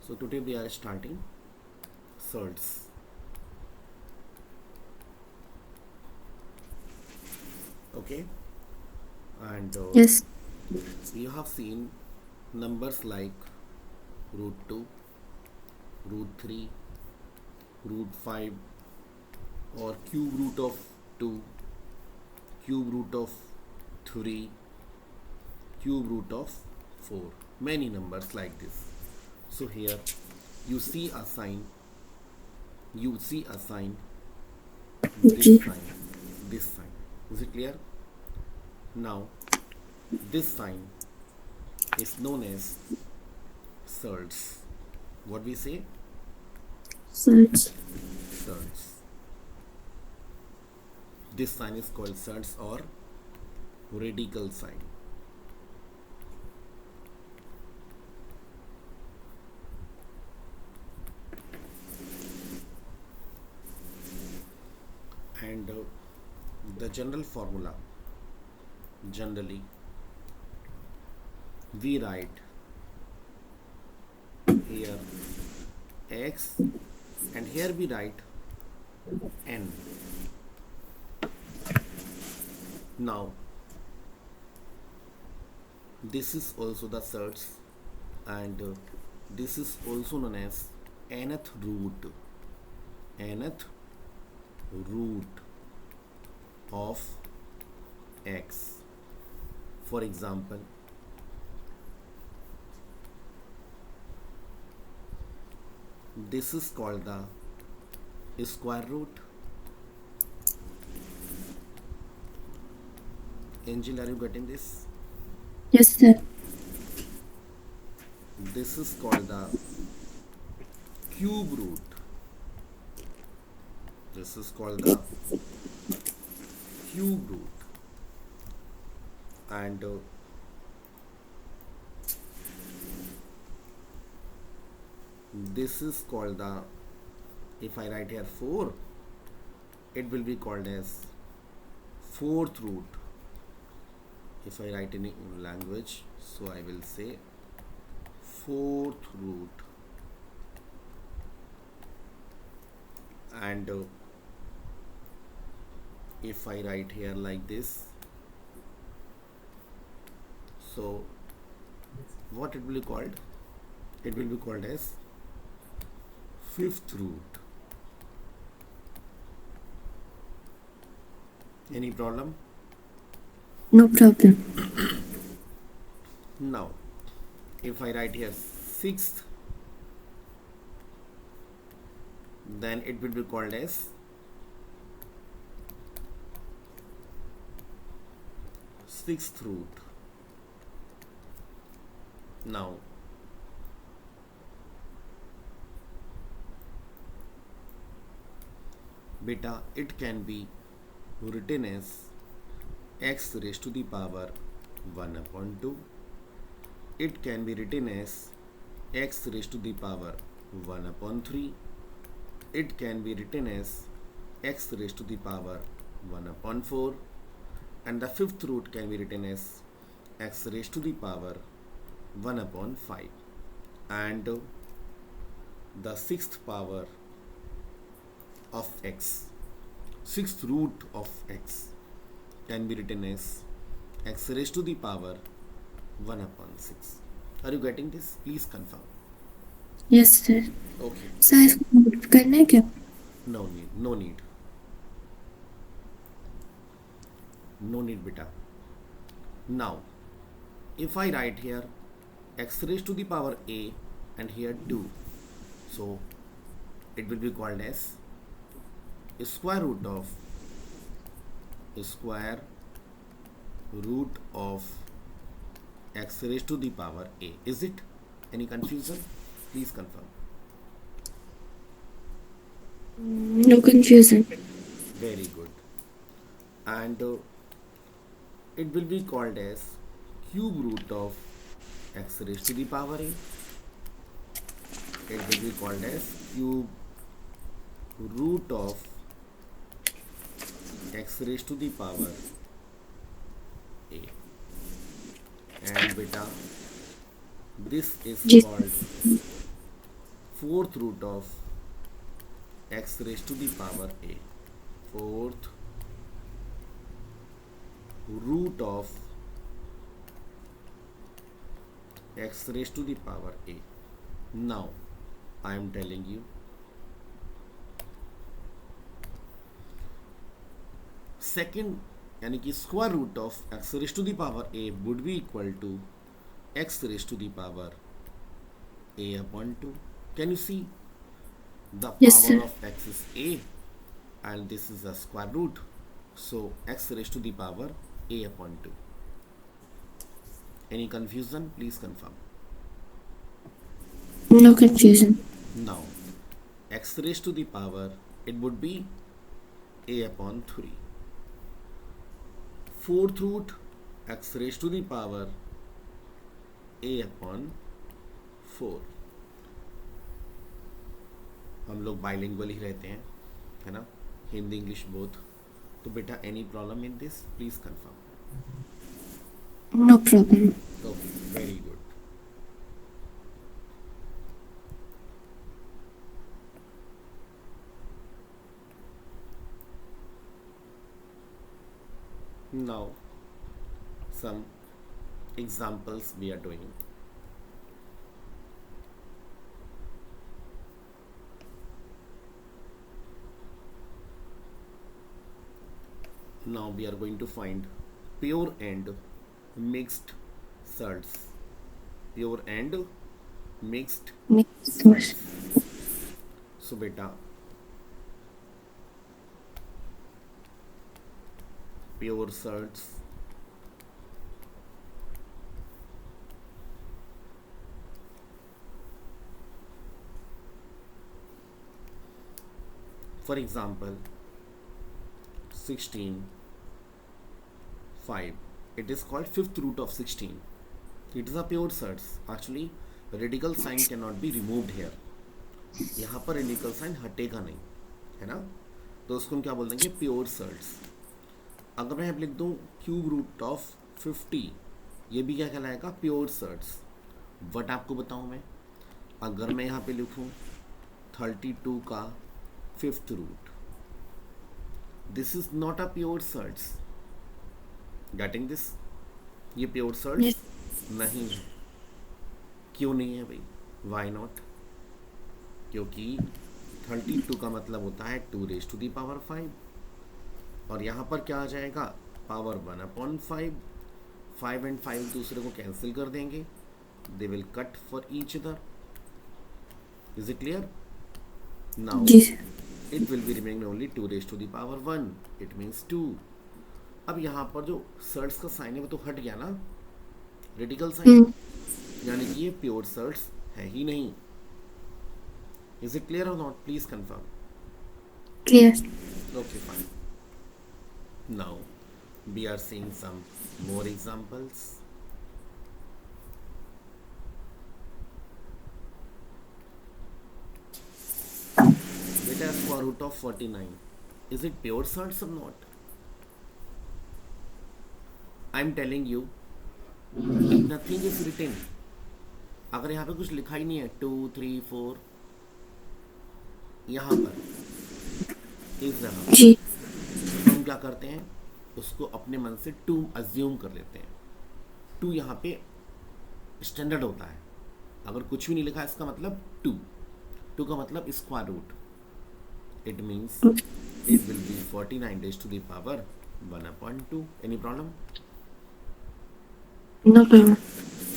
So today we are starting surds. Okay, and Yes, you have seen numbers like root 2, root 3, root 5, or cube root of 2, cube root of 3, cube root of 4. Many numbers like this. So here you see a sign, you see a sign, this G. sign, this sign. Is it clear? Now this sign is known as surds. What we say? Search. Surds. This sign is called surds or radical sign. And the general formula, generally we write here x, and here we write n. Now this is also the surds, and this is also known as nth root, nth root of x. For example, this is called the square root. Angel, are you getting this? Yes, sir. This is called the cube root. This is called the cube root. And this is called the, if I write here 4, it will be called as fourth root. If I write in language, so I will say fourth root. And if I write here like this, so what it will be called? It will be called as fifth root. Any problem? No problem. Now, if I write here sixth, then it will be called as sixth root. Now, beta, it can be written as x raised to the power 1 upon 2. It can be written as x raised to the power 1 upon 3. It can be written as x raised to the power 1 upon 4. And the fifth root can be written as x raised to the power 1 upon 5. And the sixth power of x, sixth root of x, can be written as x raised to the power 1 upon 6. Are you getting this? Please confirm. Yes, sir. Okay. Sir इसको note करना है क्या? No need. No need. No need, beta. Now, if I write here x raised to the power a and here 2, so it will be called as square root of square root of x raised to the power a. Is it any confusion? Please confirm. No confusion. Very good. And it will be called as cube root of x raised to the power a. It will be called as cube root of x raised to the power a. And beta, this is ji. called fourth root of x raised to the power a. Fourth root of x raised to the power a. Now I am telling you, second यानी कि square root of x raise to the power a would be equal to x raise to the power a upon 2. Can you see the Yes, power sir. of x is a and this is a square root, so x raised to the power a upon 2. Any confusion? Please confirm. No confusion. Now x raised to the power, it would be a upon 3. Fourth root x raised to the power a upon 4. हम लोग bilingual ही रहते हैं, है ना, Hindi English both. तो बेटा any problem in this? Please confirm. No problem. Okay, very good. Now some examples we are doing. Now we are going to find pure and mixed salts. Pure and mixed Next salts. question. So beta, pure salts for example 16 5, it is called fifth root of 16. It is a pure salts. Actually radical sign cannot be removed here. यहाँ पर radical sign हटेगा नहीं, है ना, तो उसको हम क्या बोल देंगे? Pure salts. अगर मैं यहाँ लिख दूँ क्यूब रूट ऑफ 50, ये भी क्या कहलाएगा? Pure salts. बट आपको बताऊँ मैं, अगर मैं यहाँ पे लिखूँ 32 का fifth root, this is not a pure surds. Getting this? ये प्योर सल्ट्स Yes. नहीं है. क्यों नहीं है भाई? Why not? क्योंकि 32 का मतलब होता है 2 रेज टू दी पावर 5, और यहाँ पर क्या आ जाएगा? Power 1 upon 5. 5 एंड 5 दूसरे को कैंसिल कर देंगे, they will cut for each other. Is it clear? Now Yes. it will be remaining only 2 raised to the power 1. It means 2. अब यहाँ पर जो सर्ट्स का साइन है वो तो हट गया ना, रेडिकल साइन, यानी कि ये प्योर सर्ट्स है ही नहीं. इज इट क्लियर और not? Please confirm. Clear. Okay, fine. Now we are seeing some more examples. Beta, square root of 49. Is it pure surds or not? I am telling you, nothing is written. अगर यहाँ पे कुछ लिखा ही नहीं है 2 3 4, यहाँ पर इस जगह जी. हम क्या करते हैं? उसको अपने मन से 2 अज्यूम कर लेते हैं. 2 यहाँ पे स्टैंडर्ड होता है. अगर कुछ भी नहीं लिखा है इसका मतलब 2. 2 का मतलब square root. It means it will be 49 raised to the power 1 upon 2. Any problem? No problem.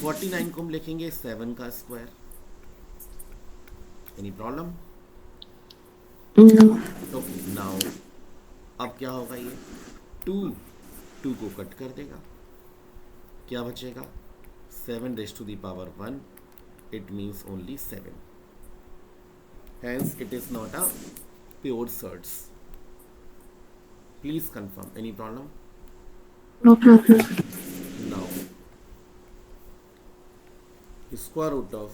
49 को हम लिखेंगे 7 का square. Any problem? No. Okay, now अब क्या होगा? ये 2 को कट कर देगा, क्या बचेगा? 7 raised to the power 1. It means only 7. Hence it is not a pure surds. Please confirm. Any problem? No problem. Now square root of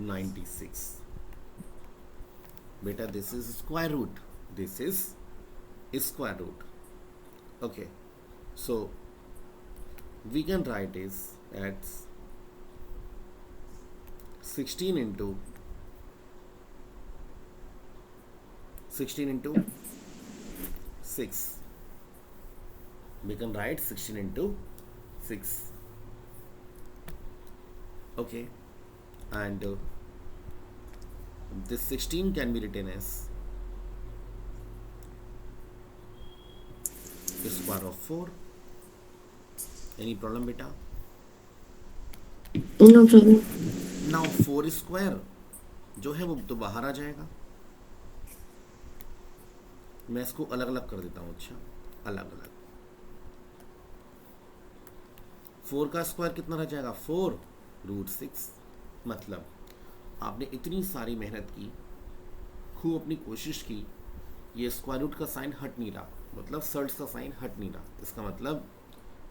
96. Beta, this is square root. This is square root. Okay, so we can write is as 16 into 16 into 6. We can write 16 into 6. Okay, and this 16 can be written as square of 4. Any problem, beta? No problem. Now 4 square जो है वो तो बाहर आ जाएगा. मैं इसको अलग अलग कर देता हूँ. अच्छा, अलग अलग. 4 का स्क्वायर कितना रह जाएगा? 4 रूट 6. मतलब आपने इतनी सारी मेहनत की, खूब अपनी कोशिश की, ये स्क्वायर रूट का साइन हट नहीं रहा, मतलब सर्ट्स का साइन हट नहीं रहा. इसका मतलब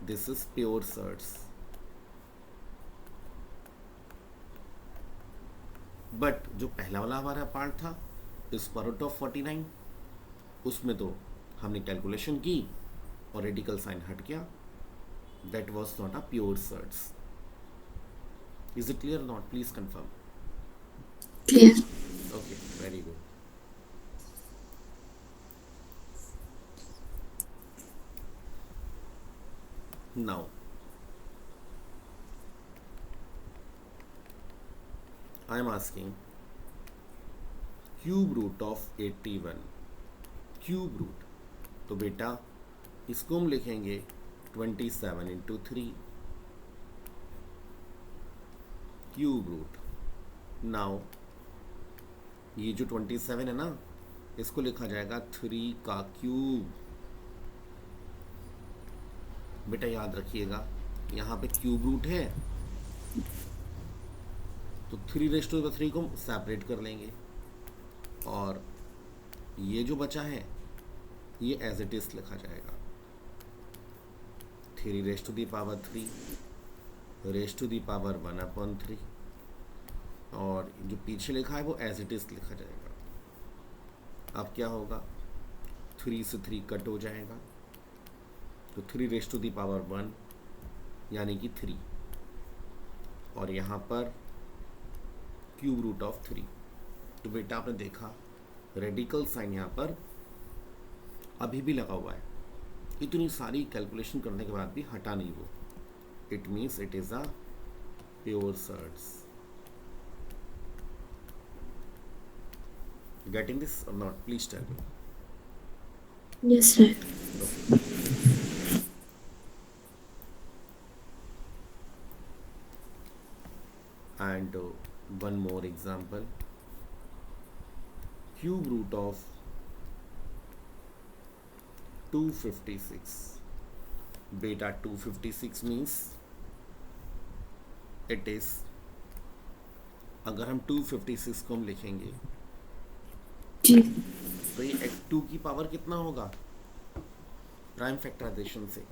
this is pure surds. But जो पहला वाला हमारा पार्ट था स्क्वायर रूट ऑफ 49, उसमें तो हमने कैलकुलेशन की और रेडिकल साइन हट गया. That was not a pure surds. Is it clear not? Please confirm. Clear. Okay, very good. Now I am asking cube root of 81. Cube root, तो बेटा इसको हम लिखेंगे 27 इंटू 3 क्यूब रूट. नाउ ये जो 27 है ना, इसको लिखा जाएगा 3 का क्यूब. बेटा याद रखिएगा, यहाँ पे क्यूब रूट है तो 3 को हम सेपरेट कर लेंगे और ये जो बचा है ये एज इट इज लिखा जाएगा 3 रेस्ट टू दी पावर 1/3 और जो पीछे लिखा है वो एज इट इज लिखा जाएगा. अब क्या होगा? 3 से 3 कट हो जाएगा तो 3 यानी कि 3 और यहाँ पर क्यूब रूट ऑफ 3. तो बेटा आपने देखा रेडिकल साइन यहाँ पर अभी भी लगा हुआ है. इतनी सारी कैलकुलेशन करने के बाद भी हटा नहीं वो. It means it is a pure surds. Getting this और not? Please tell me. Yes, sir. And one more example. Cube root of 256. Beta 256 means it is, अगर हम 256 को हम लिखेंगे जी. तो ये 2 की पावर कितना होगा प्राइम फैक्टराइजेशन से?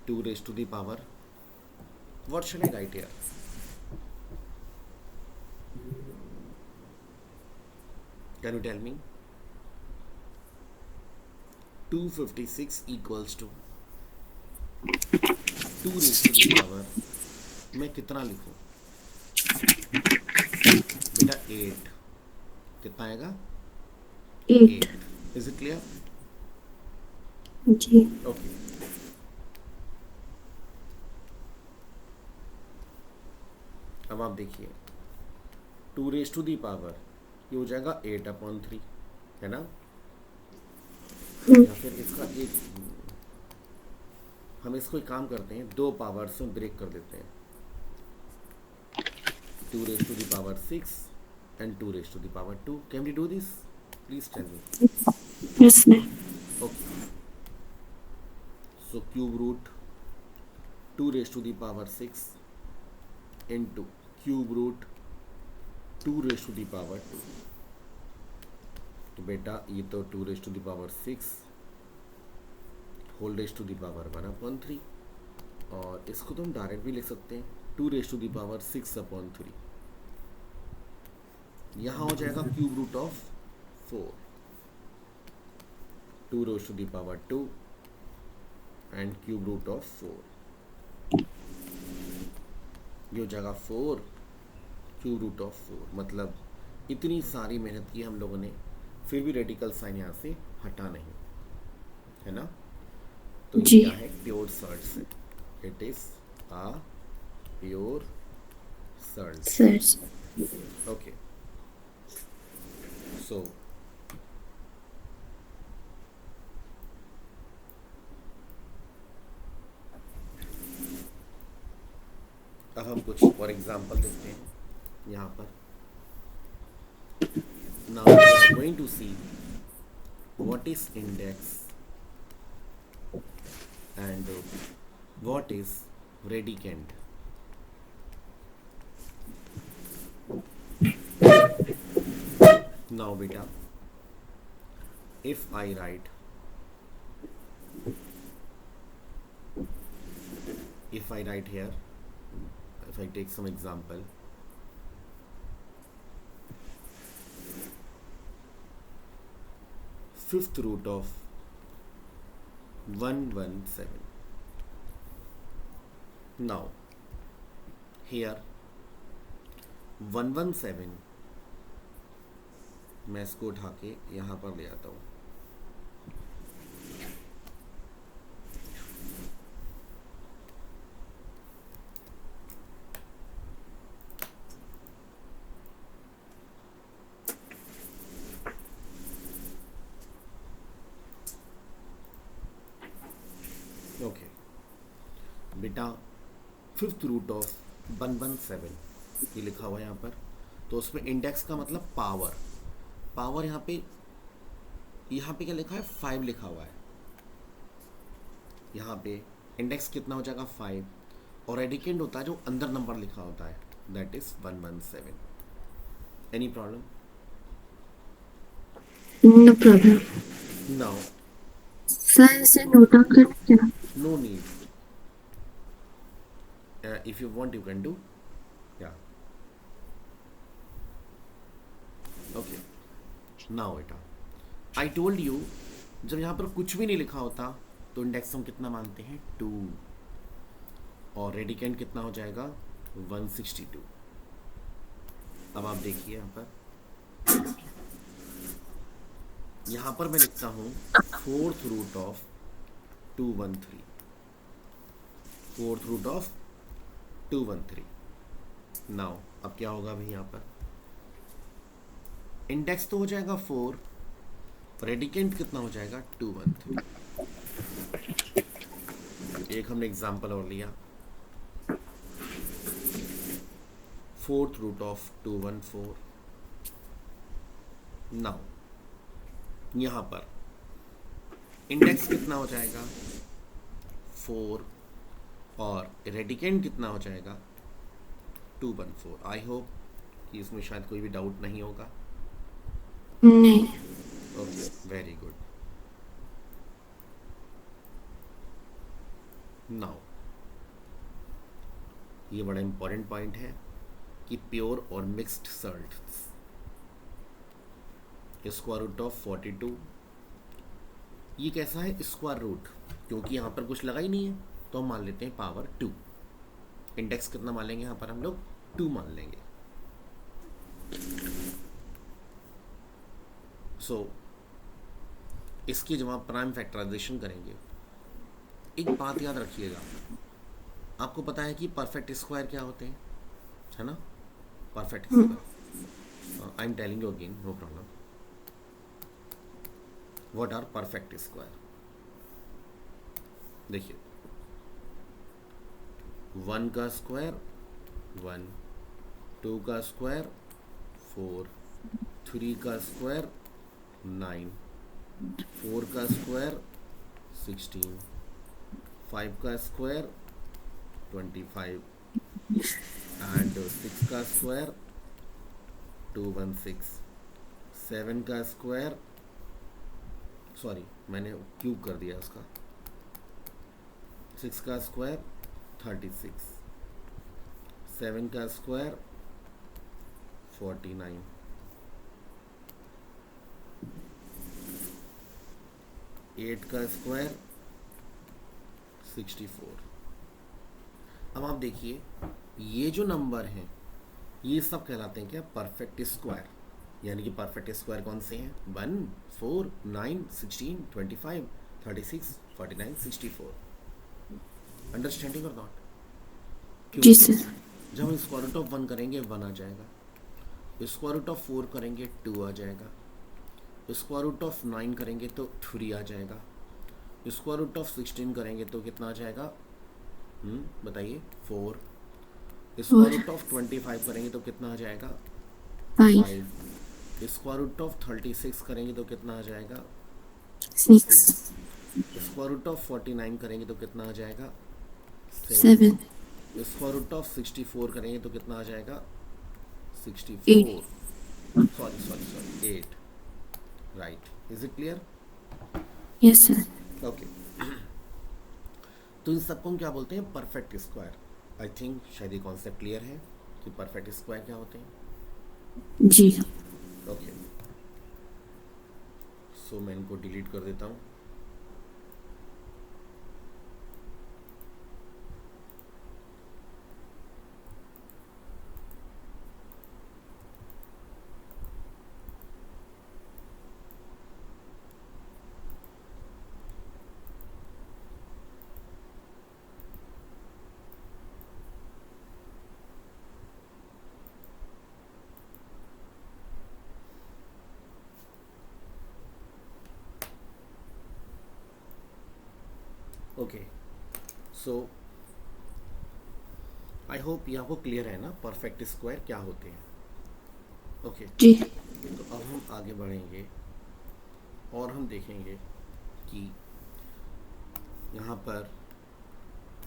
2 raised to the power, what shall I write here? Can you tell me? 256 equals to 2 raised to the power, मैं कितना लिखूं? बेटा 8. कितना आएगा? 8. Is it clear? Ji. Okay. अब आप देखिए 2 raised to the power ये हो जाएगा 8/3, है ना? या फिर इसका एक, हम इसको एक काम करते हैं, 2 पावर्स में ब्रेक कर देते हैं. 2 raised to the power 6 and 2 raised to the power 2. Can we do this? Please tell me. Yes, sir. Okay. So cube root 2 raised to the power 6 into cube root 2 raised to the power 2. तो बेटा ये तो 2 raised to the power 6 whole raised to the power 1/3 और इसको तो हम direct भी लिख सकते हैं 2 raised to the power 6/3. यहाँ हो जाएगा cube root of 4. 2 raised to the power 2 and cube root of 4. ये हो जाएगा 4 √4। मतलब इतनी सारी मेहनत की हम लोगों ने, फिर भी रेडिकल साइन यहाँ से हटा नहीं, है ना। तो ये जी। क्या है, प्योर सर्ट्स है। It is a pure surds. Sir. Okay, so अब हम कुछ और एग्जांपल देखते हैं यहाँ पर। Now we are going to see what is index and what is radicand. Now beta, if I write, here, if I take some example, fifth root of 117. Now here 117 मैं इसको उठा के यहाँ पर ले आता हूँ। ओके बेटा, फिफ्थ रूट ऑफ 117 ये लिखा हुआ है यहाँ पर। तो उसमें इंडेक्स का मतलब पावर, पावर यहाँ पे क्या लिखा है, 5 लिखा हुआ है। यहाँ पे इंडेक्स कितना हो जाएगा, 5, और रेडिकेंड होता है जो अंदर नंबर लिखा होता है, that is 117। Any problem? No problem. Now sir इसे नोट डाउन करना क्या? no need, if you want you can do, yeah, okay. now beta, I told you जब यहाँ पर कुछ भी नहीं लिखा होता तो इंडेक्स हम कितना मानते हैं, 2, और रेडिकेंड कितना हो जाएगा, 162। अब आप देखिए यहाँ पर मैं लिखता हूँ fourth root of 213, fourth root of 213। Now अब क्या होगा भाई, यहाँ पर इंडेक्स तो हो जाएगा 4, रेडिकेंट कितना हो जाएगा, 213। एक हमने एग्जांपल और लिया, फोर्थ रूट ऑफ 214। नाउ यहाँ पर इंडेक्स कितना हो जाएगा, 4, और रेडिकेंड कितना हो जाएगा, 214। आई होप कि इसमें शायद कोई भी डाउट नहीं होगा। नहीं। Okay, very good. नाउ ये बड़ा इंपॉर्टेंट पॉइंट है कि प्योर और mixed surds, square root of 42, ये कैसा है, स्क्वायर रूट, क्योंकि यहाँ पर कुछ लगा ही नहीं है तो हम मान लेते हैं पावर 2। इंडेक्स कितना मान लेंगे यहाँ पर, हम लोग 2 मान लेंगे। सो इसकी जब आप प्राइम फैक्टराइजेशन करेंगे, एक बात याद रखिएगा, आपको पता है कि परफेक्ट स्क्वायर क्या होते हैं, है ना, perfect square. I am telling you again, no problem. What are perfect square? देखिए, 1 का स्क्वायर 1, 2 का स्क्वायर 4, 3 का स्क्वायर 9, 4 का स्क्वायर 16, 5 का स्क्वायर 25, एंड 6 का स्क्वायर 216, 7 का स्क्वायर, सॉरी मैंने क्यूब कर दिया उसका, 6 का स्क्वायर 36, 7 का स्क्वायर 49, 8 का स्क्वायर 64। अब आप देखिए, ये जो नंबर हैं ये सब कहलाते हैं क्या, परफेक्ट स्क्वायर। यानी कि परफेक्ट स्क्वायर कौन से हैं, 1, 4, 9, 16, 25, 36, 49, 64। अंडरस्टैंडिंग और नॉट? जी क्योंकि सर। जब हम स्क्वायर रूट ऑफ 1 करेंगे 1 आ जाएगा, स्क्वायर रूट ऑफ 4 करेंगे 2 आ जाएगा, स्क्वायर रूट ऑफ 9 करेंगे तो 3 आ जाएगा, स्क्वायर रूट ऑफ 16 करेंगे तो कितना आ जाएगा, बताइए, 4। स्क्वायर और रूट ऑफ 25 करेंगे तो कितना आ जाएगा, 5, 5। स्क्वायर रूट ऑफ 36 करेंगे तो कितना आ जाएगा, 6, 6। स्क्वायर रूट ऑफ 49 करेंगे तो कितना आ जाएगा, 7। 7, स्क्वायर रूट ऑफ 64 करेंगे तो कितना आ जाएगा, 8। 64। Sorry sorry sorry, 8। Right, is it clear? Yes sir. Okay. तो इन सबको हम क्या बोलते हैं, परफेक्ट स्क्वायर। आई थिंक शायद ये कॉन्सेप्ट क्लियर है कि परफेक्ट स्क्वायर क्या होते हैं। जी। ओके, सो मैं इनको डिलीट कर देता हूँ। ओके, सो आई होप ये आपको क्लियर है ना, परफेक्ट स्क्वायर क्या होते हैं। ओके, जी। तो अब हम आगे बढ़ेंगे और हम देखेंगे कि यहाँ पर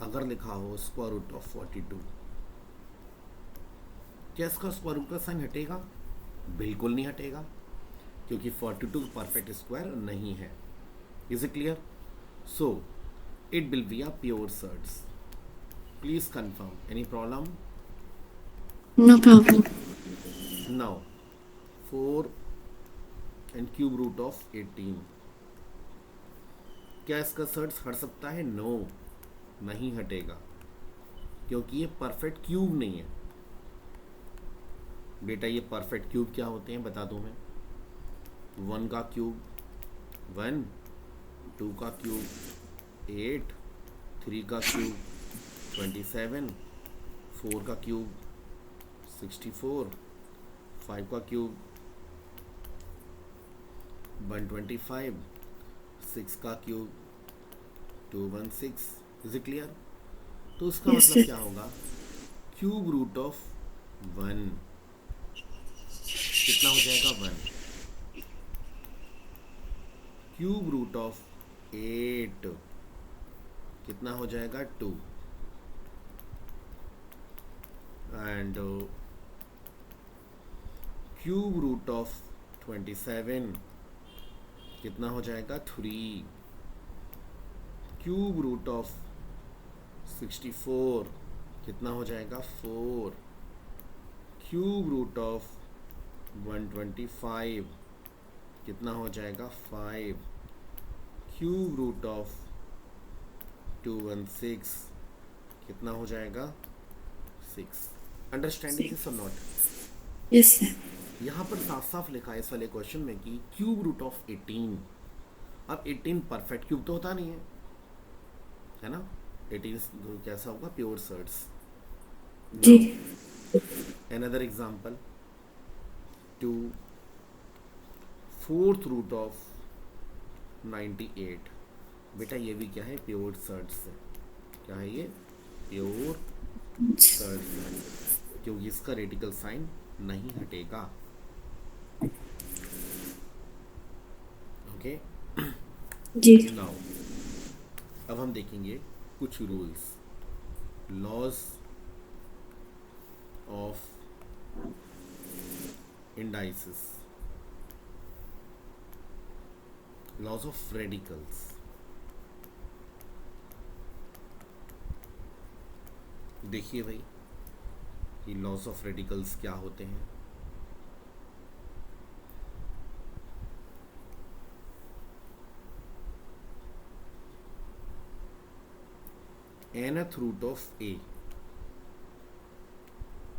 अगर लिखा हो स्क्वायर रूट ऑफ 42, क्या इसका स्क्वायर रूट का साइन हटेगा? बिल्कुल नहीं हटेगा, क्योंकि 42 परफेक्ट स्क्वायर नहीं है। Is it clear? So it will be a pure surds. Please confirm. Any problem? No problem. Now, 4 and cube root of 18. क्या इसका सर्ड्स हट सकता है? नो, नहीं हटेगा, क्योंकि ये परफेक्ट क्यूब नहीं है। बेटा ये परफेक्ट क्यूब क्या होते हैं बता दूं मैं। 1 का क्यूब 1, 2 का क्यूब 8, 3 का क्यूब 27, 4 का क्यूब 64, 5 का क्यूब 125, 6 का क्यूब 216। Is it clear? तो उसका यस मतलब सर। क्या होगा, क्यूब रूट ऑफ 1 कितना हो जाएगा, 1। क्यूब रूट ऑफ 8 कितना हो जाएगा, 2। एंड क्यूब रूट ऑफ 27 कितना हो जाएगा, 3। क्यूब रूट ऑफ 64 कितना हो जाएगा, 4। क्यूब रूट ऑफ 125 कितना हो जाएगा, 5। क्यूब रूट ऑफ 216 कितना हो जाएगा, 6। अंडरस्टैंडिंग दिस और नॉट? Yes sir. यहाँ पर साफ साफ लिखा है इस वाले क्वेश्चन में कि क्यूब रूट ऑफ 18। अब 18 परफेक्ट क्यूब तो होता नहीं है ना। 18 कैसा होगा, प्योर सर्ड्स। जी। Now another example, 2 4th root of 98। बेटा ये भी क्या है, प्योर सर्ड्स है। क्या है ये, प्योर सर्ड्स है, क्योंकि इसका रेडिकल साइन नहीं हटेगा। ओके, जी। नाउ अब हम देखेंगे कुछ rules, laws of indices, laws of radicals. देखिए भाई, ये लॉज ऑफ रेडिकल्स क्या होते हैं। nth root of a,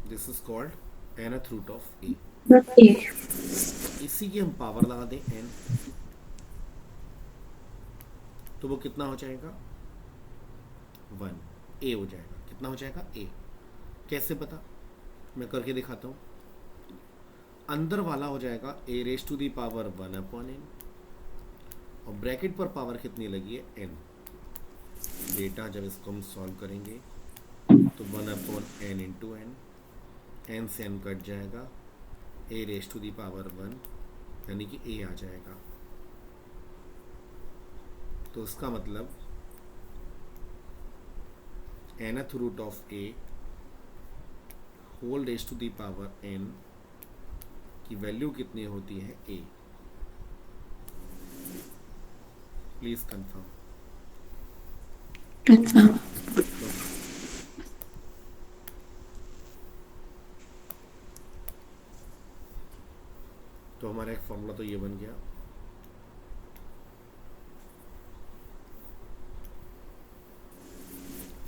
this is called nth root of a, A. इसी की हम पावर लगा दें n, तो वो कितना हो जाएगा 1, ए हो जाएगा। कितना हो जाएगा ए। कैसे पता, मैं करके दिखाता हूँ। अंदर वाला हो जाएगा A raise to the power 1 upon N, और ब्रैकेट पर पावर कितनी लगी है एन। बेटा जब इसको हम सॉल्व करेंगे तो 1 अपॉन एन इंटू एन से एन कट जाएगा, A raise to the power 1 यानी कि ए आ जाएगा। तो इसका मतलब nth root of a whole raise to the power n की वैल्यू कितनी होती है ए। Please confirm. Confirm. तो हमारा एक फॉर्मूला तो ये बन गया।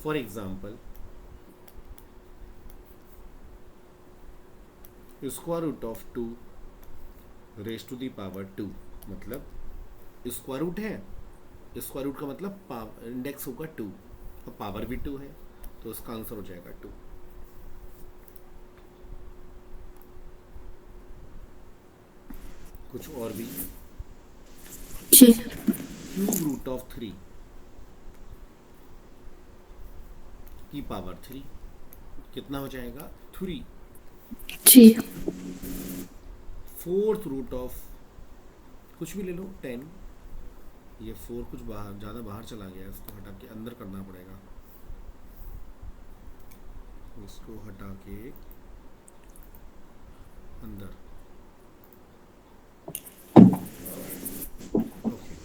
For example square root of 2 raise to the power 2, मतलब स्क्वायर रूट है, स्क्वायर रूट का मतलब इंडेक्स होगा 2 और पावर भी 2 है, तो इसका आंसर हो जाएगा 2। कुछ और भी, जी क्यूब रूट ऑफ 3 की पावर 3 कितना हो जाएगा 3। जी फोर्थ रूट ऑफ कुछ भी ले लो 10, ये 4 कुछ बाहर ज़्यादा बाहर चला गया है, इसको हटा के अंदर करना पड़ेगा। इसको हटा के अंदर, okay.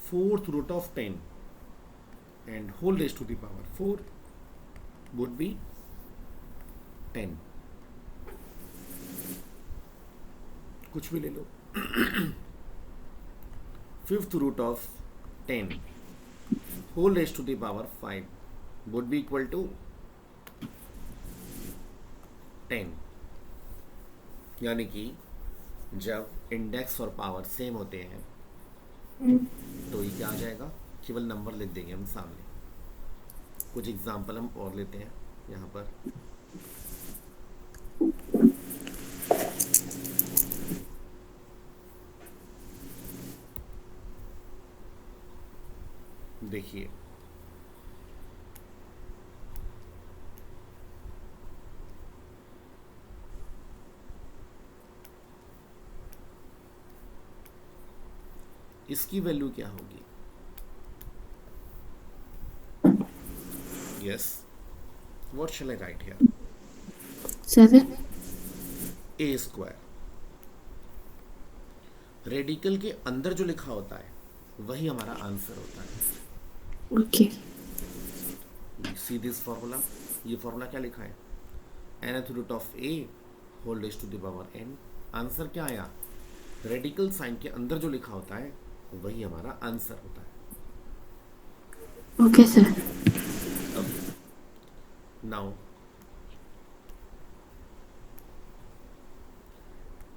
Fourth root of 10 and whole raise to the power 4 would be 10। कुछ भी ले लो। Fifth root of 10 whole raise to the power 5 would be equal to 10। यानी कि जब इंडेक्स और पावर सेम होते हैं तो ये क्या आ जाएगा, केवल नंबर लिख देंगे हम सामने। कुछ एग्जाम्पल हम और लेते हैं यहाँ पर। देखिए इसकी वैल्यू क्या होगी। Yes, what shell I right here, 7. A square. Radical के अंदर जो लिखा होता है वही हमारा आंसर होता है। Okay. सी दिस फॉर्मूला, ये फॉर्मूला क्या लिखा है, nth root of a whole raise to the power n। Answer क्या आया, रेडिकल साइन के अंदर जो लिखा होता है वही हमारा आंसर होता है। Okay, sir. Now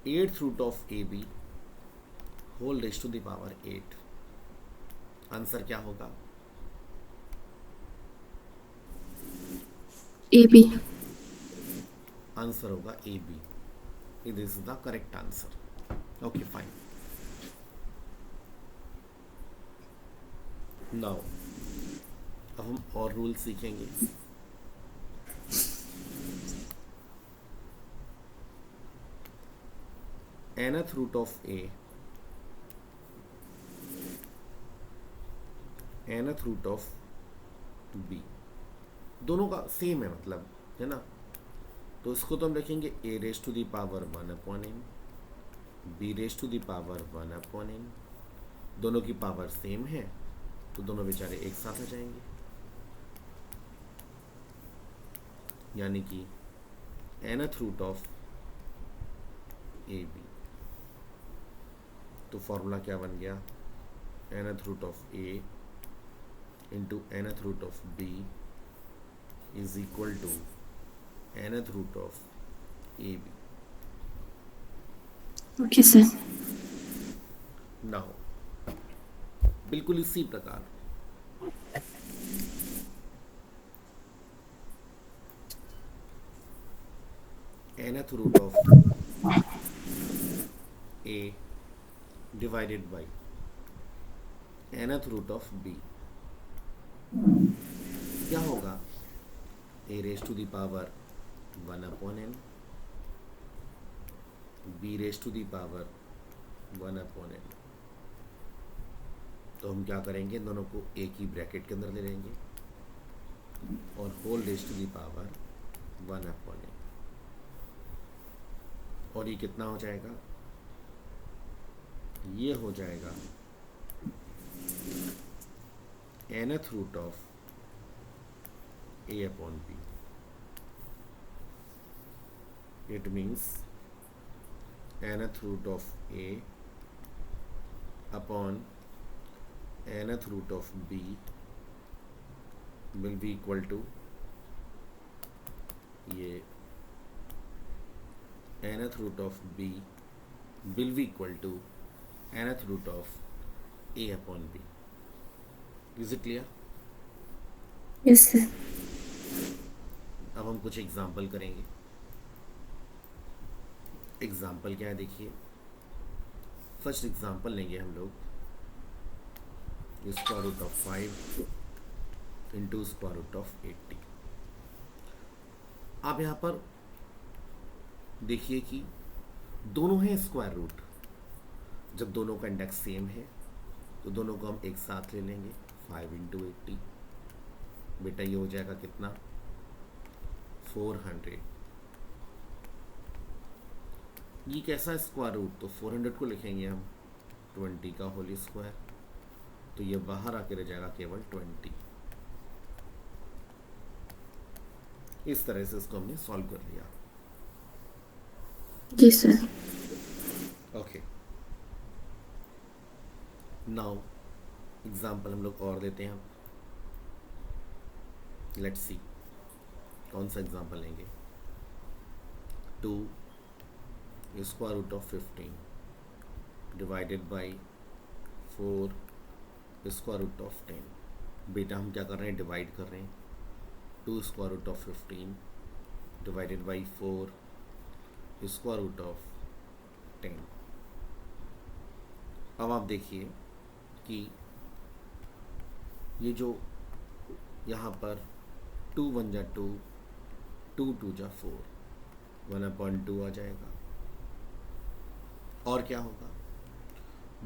8th root of a b whole raise to the power 8, answer क्या होगा, AB. आंसर होगा a b. This is the correct answer. Okay fine. Now अब हम और रूल सीखेंगे। nth root of a, nth root of b, दोनों का same है मतलब, है ना। तो इसको तो हम लिखेंगे A raise to the power 1 upon N, B raise to the power 1 upon N. दोनों की पावर सेम है तो दोनों बेचारे एक साथ आ जाएंगे, यानी कि nth root of a b. तो फॉर्मूला क्या बन गया, nth root of a into nth root of b is equal to nth root of AB. Okay, sir. नाउ बिल्कुल इसी प्रकार nth root of A divided by nth root of B, क्या होगा? A raised to the power 1 upon n, B raised to the power 1 upon n. तो हम क्या करेंगे, इन दोनों को एक ही ब्रैकेट के अंदर ले लेंगे और whole raise to the power 1 upon n, और ये कितना हो जाएगा? ये हो जाएगा nth root of a upon b. It means nth root of a upon nth root of b will be equal to ये nth root of b will be equal to nth root of a upon b. Is it clear? Yes, sir. अब हम कुछ example करेंगे. Example क्या है देखिए. First example लेंगे हम लोग square root of 5 into square root of 80. आप यहाँ पर देखिए कि दोनों हैं स्क्वायर रूट. जब दोनों का इंडेक्स सेम है तो दोनों को हम एक साथ ले लेंगे. 5 इंटू 80, बेटा ये हो जाएगा कितना? 400. ये कैसा स्क्वायर रूट? तो 400 को लिखेंगे हम 20 का होल स्क्वायर, तो ये बाहर आके रह जाएगा केवल 20. इस तरह से इसको हमने सॉल्व कर लिया. जी सर. ओके, नाउ एग्जाम्पल हम लोग और देते हैं. लेट्स सी कौन सा एग्जाम्पल लेंगे. 2 square root of 15 divided by 4 square root of 10. बेटा हम क्या कर रहे हैं? डिवाइड कर रहे हैं. 2 square root of 15 divided by 4 square root of 10. अब आप देखिए कि ये जो यहाँ पर 2 1 जा 2, 2 2 जा 4, 1/2 आ जाएगा. और क्या होगा?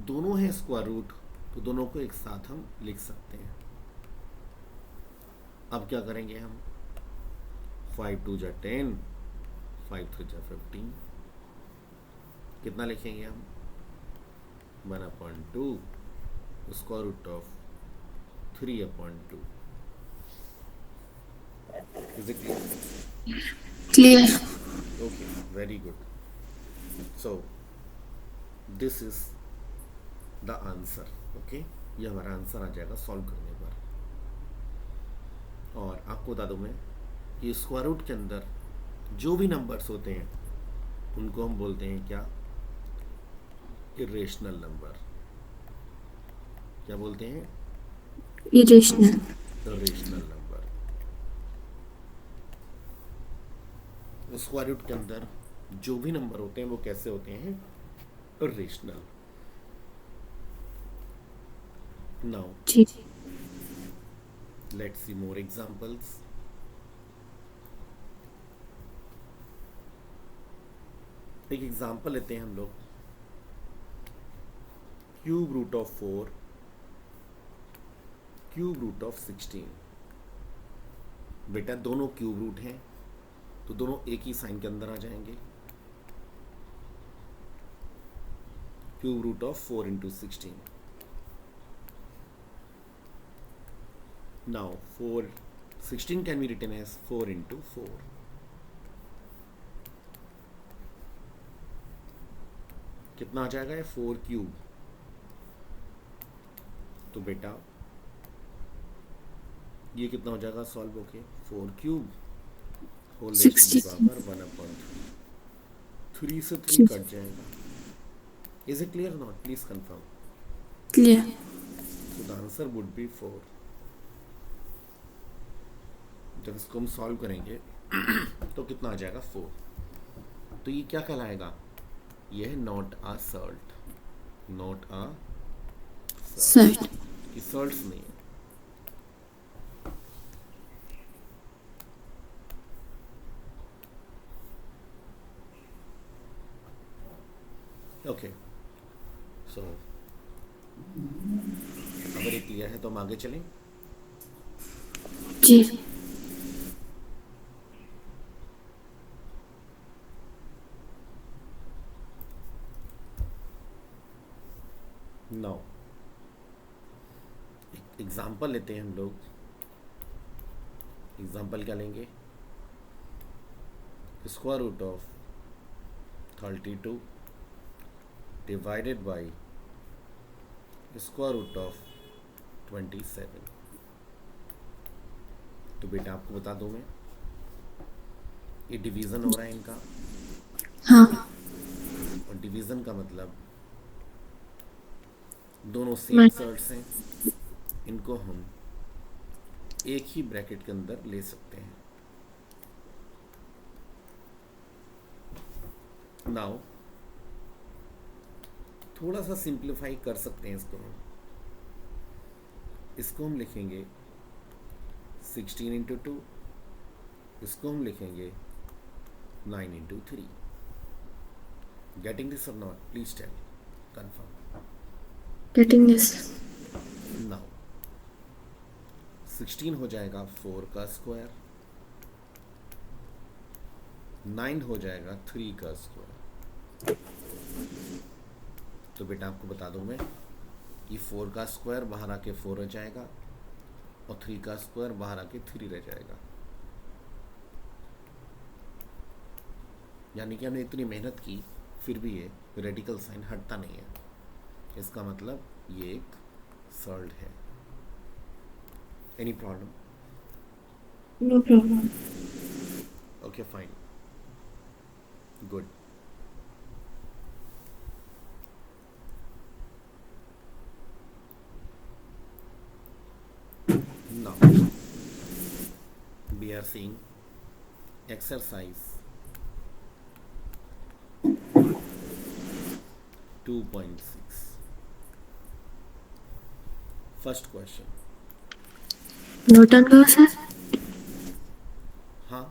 दोनों हैं स्क्वायर रूट, तो दोनों को एक साथ हम लिख सकते हैं. अब क्या करेंगे हम? 5 2 जा 10, 5 3 जा 15. कितना लिखेंगे हम? 1/2 square root of 3/2. Is it clear? Clear. Okay, very good. So this is the answer. Okay, ये हमारा आंसर आ जाएगा सॉल्व करने पर. और आपको बता दूं मैं कि स्क्वायर रूट के अंदर जो भी नंबर्स होते हैं उनको हम बोलते हैं क्या? Irrational number. क्या बोलते हैं? Irrational. Irrational number. Square root के अंदर जो भी नंबर होते हैं वो कैसे होते हैं? इरेशनल. नाउ जी. let's see more examples. एक एग्जाम्पल लेते हैं हम लोग. Cube root of 4 cube root of 16. बेटा दोनों क्यूब रूट हैं तो दोनों एक ही साइन के अंदर आ जाएंगे. Cube root of 4 into 16. Now 16 can be written as 4 into 4. कितना आ जाएगा ये? 4 क्यूब. तो बेटा ये कितना हो जाएगा सॉल्व होके, 4³ whole raise to the 63. Power 1/3, 3 से 3 Clear. कट जाएगा. Is it clear not? Please confirm. Clear. So the answer would be 4. जब इसको हम सॉल्व करेंगे तो कितना आ जाएगा 4. तो ये क्या कहलाएगा? ये है not a salt. Not a Third. Salt. ये सॉल्ट्स नहीं है. ओके. सो अगर ये क्लियर है तो हम आगे चलें. जी. नाउ एक एग्जाम्पल लेते हैं हम लोग. एग्जाम्पल क्या लेंगे? Square root of 32 divided by square root of 27. तो बेटा आपको बता दूं मैं, ये डिवीज़न हो रहा है इनका. हाँ. और डिवीज़न का मतलब दोनों सेम मैं. सर्ट्स हैं. इनको हम एक ही ब्रैकेट के अंदर ले सकते हैं. नाउ थोड़ा सा सिंप्लीफाई कर सकते हैं इसको हम. इसको हम लिखेंगे 16 × 2. इसको हम लिखेंगे 9 × 3. गेटिंग दिस और not? Please tell. Confirm. Getting this. Now 16 हो जाएगा 4 का स्क्वायर, 9 हो जाएगा 3 का स्क्वायर. तो बेटा आपको बता दूं मैं, ये 4 का स्क्वायर बाहर आके 4 रह जाएगा और 3 का स्क्वायर बाहर आके 3 रह जाएगा. यानी कि हमने इतनी मेहनत की फिर भी ये रेडिकल साइन हटता नहीं है. इसका मतलब ये एक सॉल्व है. Any problem? No problem. Okay fine. Good. Now we are seeing exercise 2.6. First question. Note on go, sir. हाँ,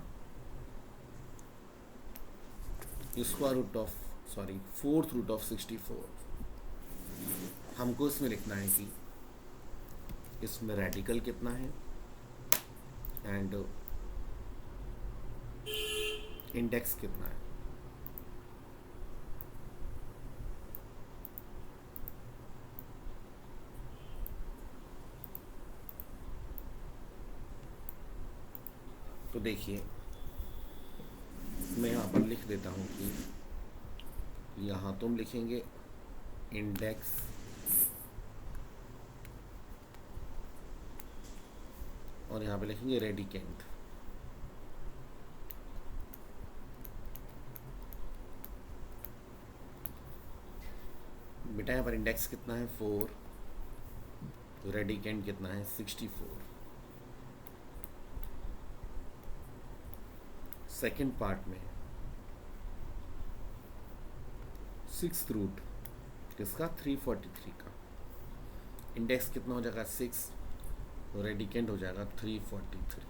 square root of fourth root of 64. हमको इसमें लिखना है कि इसमें रेडिकल कितना है एंड इंडेक्स कितना है. तो देखिए मैं यहाँ पर लिख देता हूँ कि यहाँ तुम लिखेंगे इंडेक्स और यहाँ पे लिखेंगे रेडिकेंट. बेटा यहाँ पर इंडेक्स कितना है 4, रेडिकेंट कितना है 64. सेकेंड पार्ट में 6th रूट किसका? 343 का. इंडेक्स कितना हो जाएगा 6, रेडिकेंट हो जाएगा 343.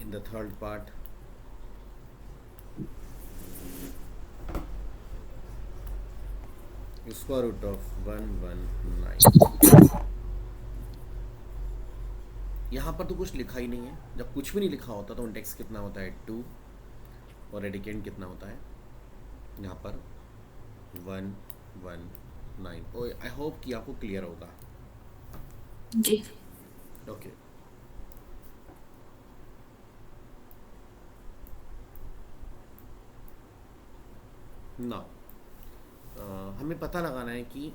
In the third part square root of 119. यहाँ पर तो कुछ लिखा ही नहीं है. जब कुछ भी नहीं लिखा होता तो इंडेक्स कितना होता है 2 और रेडिकेंट कितना होता है यहाँ पर 119. ओ आई होप कि आपको क्लियर होगा. जी. ओके. नाउ हमें पता लगाना है कि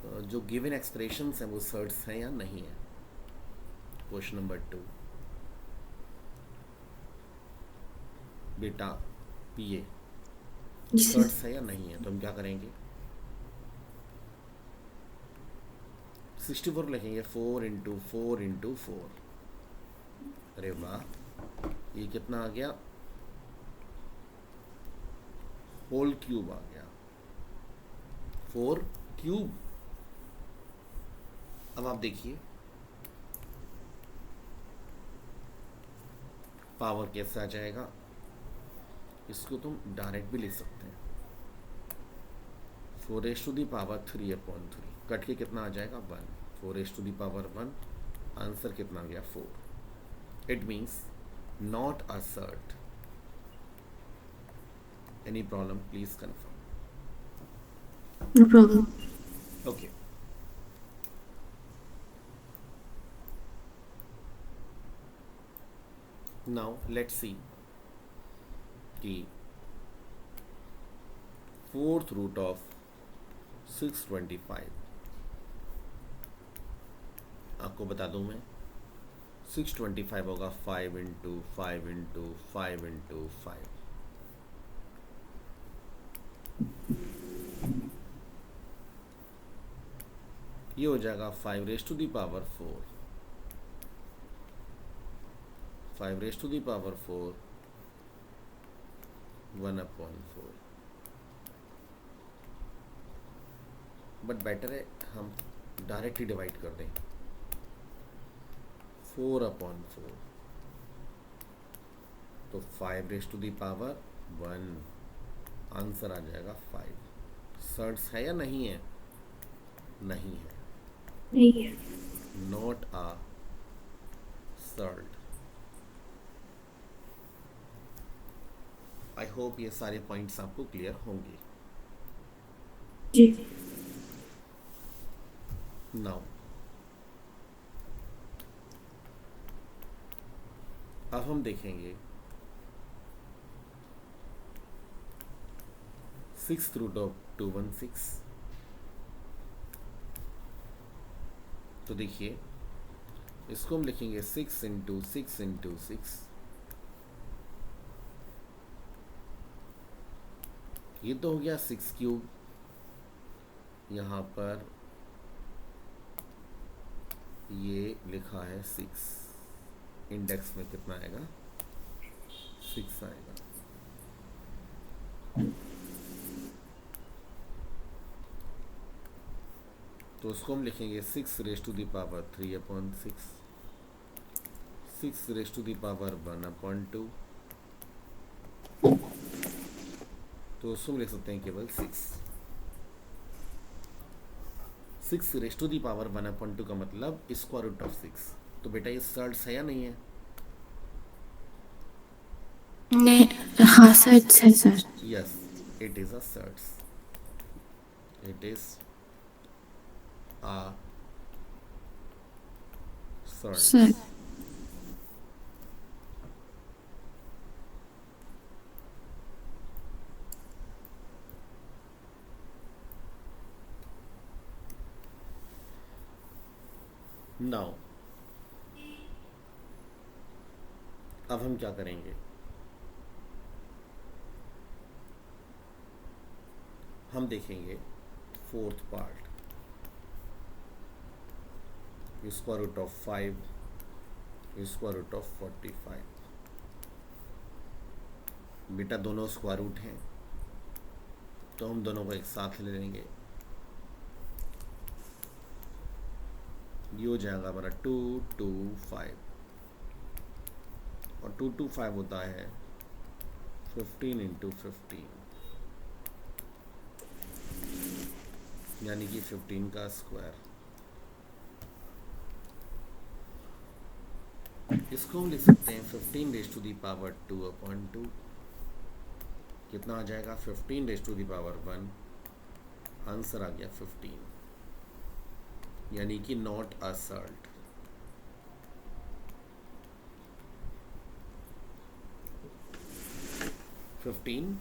जो गिवन एक्सप्रेशंस हैं वो सर्ट्स हैं या नहीं है। क्वेश्चन नंबर 2, बेटा ये जी सर। सर्ट्स है या नहीं है, तो हम क्या करेंगे, 64 लिखेंगे, 4 × 4 × 4। अरे वाह, ये कितना आ गया, होल क्यूब आ गया, 4 क्यूब। अब आप देखिए पावर कैसे आ जाएगा, इसको तुम डायरेक्ट भी ले सकते हैं, 4⁻³ कट के कितना आ जाएगा 1, 4⁻1, आंसर कितना आ गया 4। It means not a surd. Any problem please confirm. No problem. Okay, now let's see कि 4√625, आपको बता दूं मैं, 625 होगा 5 × 5 × 5 × 5। ये हो जाएगा 5⁻4, 5⁻4, 1/4। बट बेटर है हम डायरेक्टली डिवाइड कर दें, 4/4, तो 5⁻1, आंसर आ जाएगा 5। सर्ट्स है या नहीं है, नहीं है, नहीं है। Not a surd. I hope ये सारे पॉइंट्स आपको क्लियर होंगे। जी। नाउ अब हम देखेंगे 6√216। तो देखिए इसको हम लिखेंगे 6 × 6 × 6। ये तो हो गया 6³ यहाँ पर ये लिखा है 6, इंडेक्स में कितना आएगा 6 आएगा। तो उसको हम लिखेंगे 6⁻³ 6⁻1/2। तो उसको हम लिख सकते हैं केवल 6⁻1/2 का मतलब √6। तो बेटा ये सर्ट्स है या नहीं है, नहीं। हाँ सर, है sir. Yes it is a surds, it is a surds. Sir. Now अब हम क्या करेंगे, हम देखेंगे 4th पार्ट, √5 √45। बेटा दोनों स्क्वायर रूट हैं तो हम दोनों को एक साथ ले लेंगे, ये हो जाएगा हमारा 225, और 225 होता है 15 × 15, यानी कि 15 का स्क्वायर। इसको हम लिख सकते हैं 15⁻²/2। कितना आ जाएगा 15⁻1, आंसर आ गया 15, यानी कि नॉट अ सर्ट। फिफ्टीन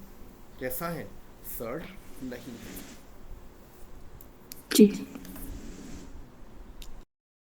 कैसा है, सर्ट नहीं है। जी।